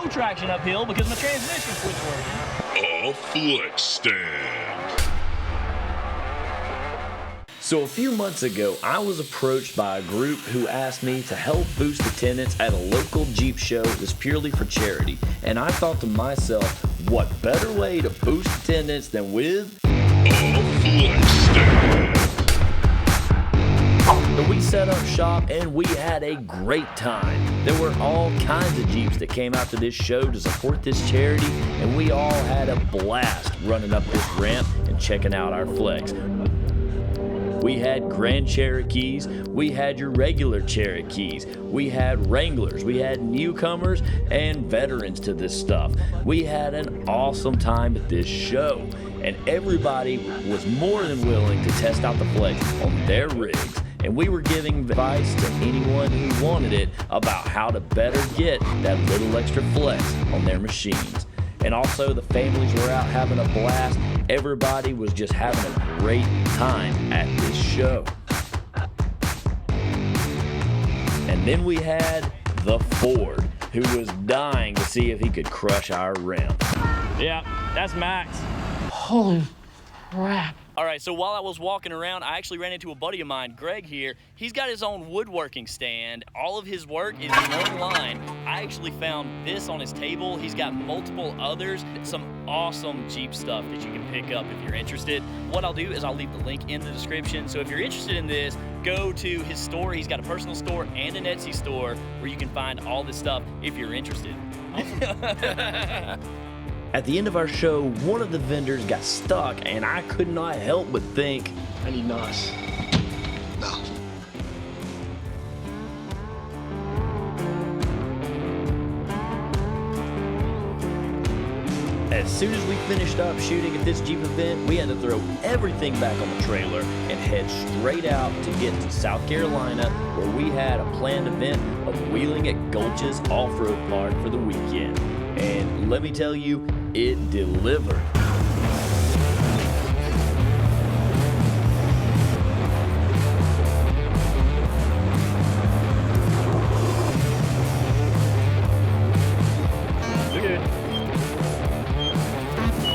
some traction uphill because my transmission quit working. A flex stand. So a few months ago, I was approached by a group who asked me to help boost attendance at a local Jeep show that's purely for charity. And I thought to myself, what better way to boost attendance than with A flex stand. So we set up shop and we had a great time. There were all kinds of Jeeps that came out to this show to support this charity, and we all had a blast running up this ramp and checking out our flex. We had Grand Cherokees, we had your regular Cherokees, we had Wranglers, we had newcomers and veterans to this stuff. We had an awesome time at this show, and everybody was more than willing to test out the flex on their rigs. And we were giving advice to anyone who wanted it about how to better get that little extra flex on their machines. And also the families were out having a blast. Everybody was just having a great time at this show. And then we had the Ford, who was dying to see if he could crush our ramp. Yeah, that's Max. Holy crap. All right, so while I was walking around, I actually ran into a buddy of mine, Greg here. He's got his own woodworking stand. All of his work is online. I actually found this on his table. He's got multiple others, some awesome Jeep stuff that you can pick up if you're interested. What I'll do is I'll leave the link in the description. So if you're interested in this, go to his store. He's got a personal store and an Etsy store where you can find all this stuff if you're interested. Awesome. At the end of our show, one of the vendors got stuck, and I could not help but think, I need NOS. No. as soon as we finished up shooting at this Jeep event, we had to throw everything back on the trailer and head straight out to get to South Carolina, where we had a planned event of wheeling at Gulches ORV Park for the weekend. And let me tell you, it delivered.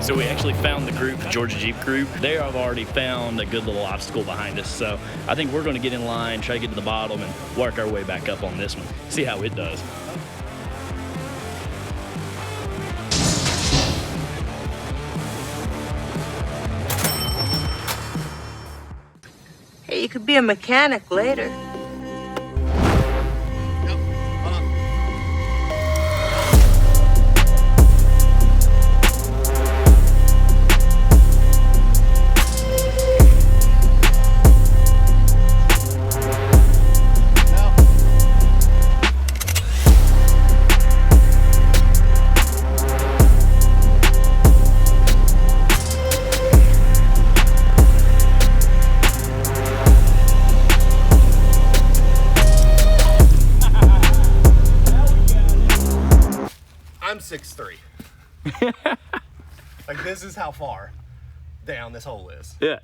So we actually found the group, the Georgia Jeep group. They have already found a good little obstacle behind us. So I think we're gonna get in line, try to get to the bottom and work our way back up on this one. See how it does. Hey, you could be a mechanic later. I'm 6'3". Like, this is how far down this hole is. Yeah.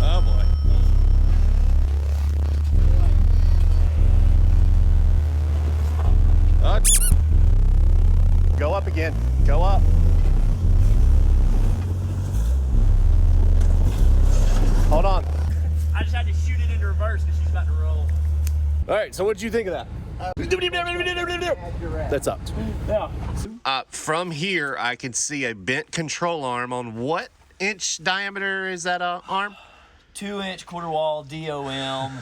Oh boy. Go up again. Go up. Hold on. I just had to shoot it into reverse because she's about to roll. All right, so what did you think of that? That's up. Yeah. From here, I can see a bent control arm. On what inch diameter is that arm? 2-inch quarter wall DOM.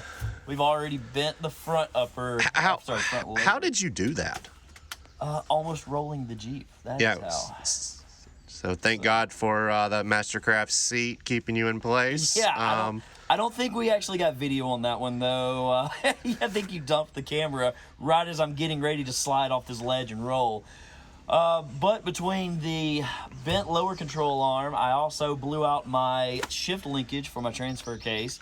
We've already bent the front upper. front leg. How did you do that? Almost rolling the Jeep. That is how. So thank God for the Mastercraft seat keeping you in place. Yeah, I don't think we actually got video on that one, though. I think you dumped the camera right as I'm getting ready to slide off this ledge and roll. But between the bent lower control arm, I also blew out my shift linkage for my transfer case.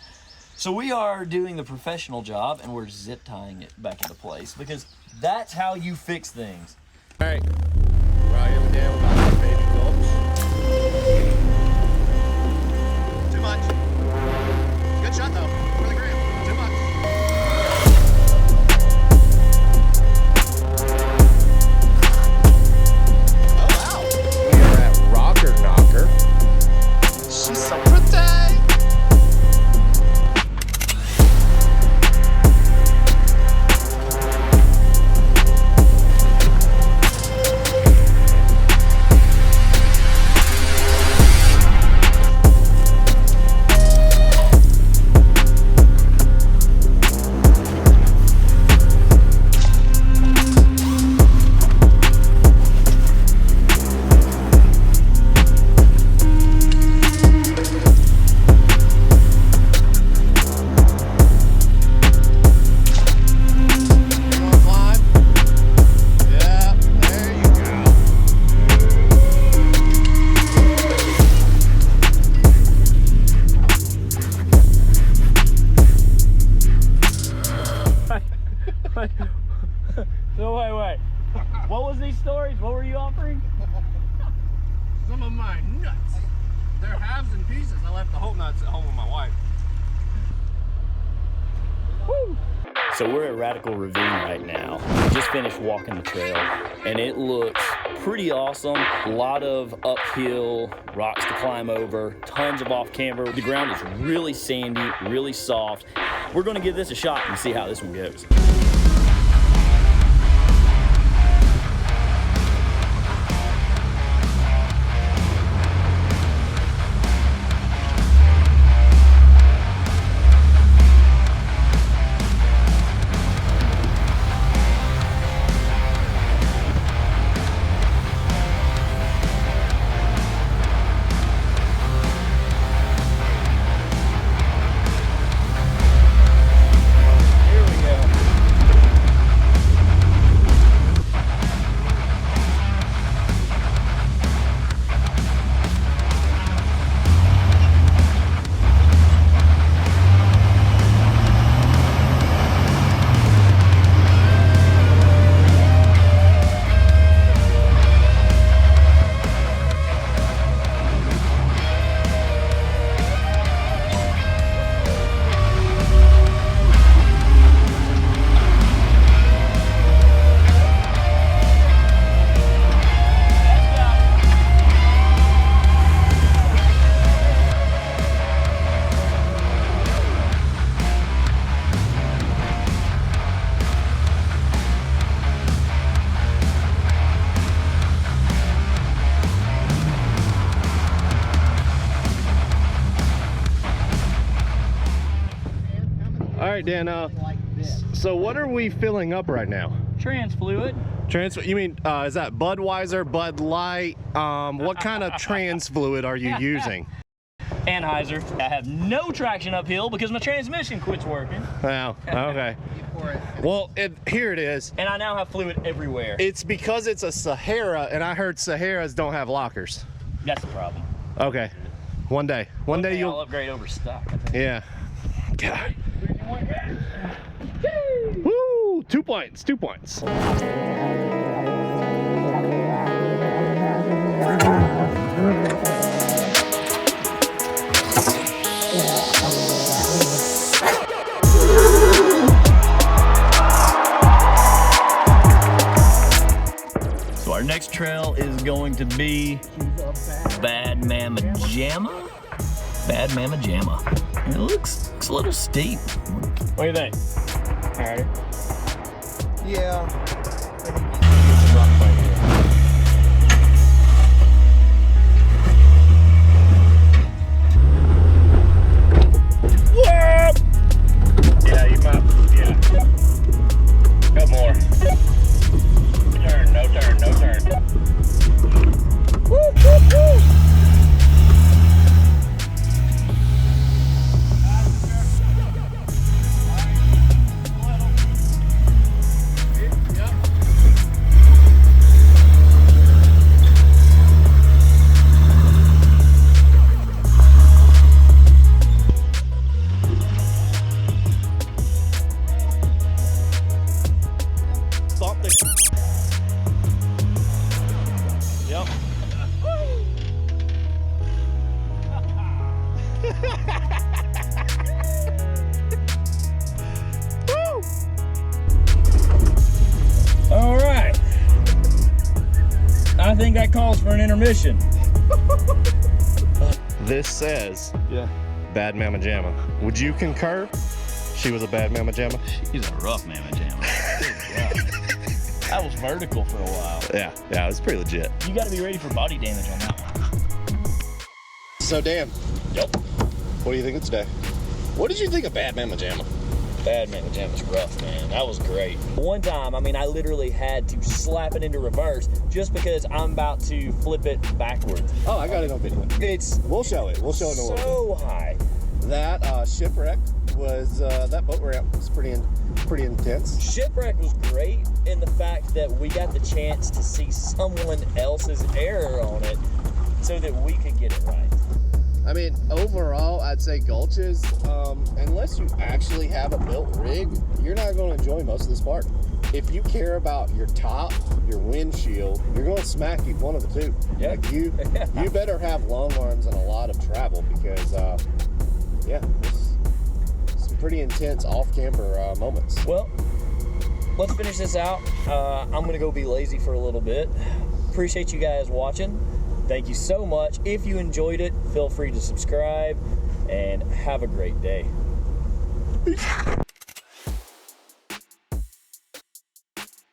So we are doing the professional job, and we're zip tying it back into place, because that's how you fix things. All right. We're out here with Dan with my baby Gulch. Good shot though. For the gram. Too much. Oh wow. We are at Rocker Knocker. She's so pretty. So wait. What was these stories? What were you offering? Some of my nuts. They're halves and pieces. I left the whole nuts at home with my wife. Woo! So we're at Radical Ravine right now. We just finished walking the trail, and it looks pretty awesome. A lot of uphill rocks to climb over, tons of off-camber. The ground is really sandy, really soft. We're gonna give this a shot and see how this one goes. All right, Dan. So what are we filling up right now? Trans fluid. You mean, is that Budweiser, Bud Light? What kind of trans fluid are you using? Anheuser. I have no traction uphill because my transmission quits working. Wow, okay. Well, here it is. And I now have fluid everywhere. It's because it's a Sahara, and I heard Saharas don't have lockers. That's the problem. Okay. One day I'll upgrade over stock, I think. Yeah. God. Woo! 2 points. 2 points. So our next trail is going to be Bad Mama Jama. Bad Mama Jama. It looks a little steep. What do you think? All right. Yeah. Yeah, you might. Yeah. Go more. Turn, no turn, no turn. Woo, woo, woo. calls for an intermission. This says Yeah. bad Mama Jama. Would you concur? She was a bad Mama Jama? He's a rough Mama Jama. That was vertical for a while. Yeah, it was pretty legit. You got to be ready for body damage on that one. So, Dan, Yep. what do you think of today? What did you think of bad Mama Jama? Bad Mama Jama's rough, man. That was great. One time, I mean, I literally had to slap it into reverse just because I'm about to flip it backwards. Oh, I got it on video. It's We'll show it. We'll show it in a little bit. so high. That shipwreck was, that boat ramp was pretty intense. Shipwreck was great in the fact that we got the chance to see someone else's error on it so that we could get it right. I mean, overall, I'd say Gulches, unless you actually have a built rig, you're not going to enjoy most of this park. If you care about your top, your windshield, you're going to smack one of the two. Yeah. Like you better have long arms and a lot of travel because, yeah, there's some pretty intense off-camber moments. Well, let's finish this out. I'm going to go be lazy for a little bit. Appreciate you guys watching. Thank you so much. If you enjoyed it, feel free to subscribe and have a great day. Peace.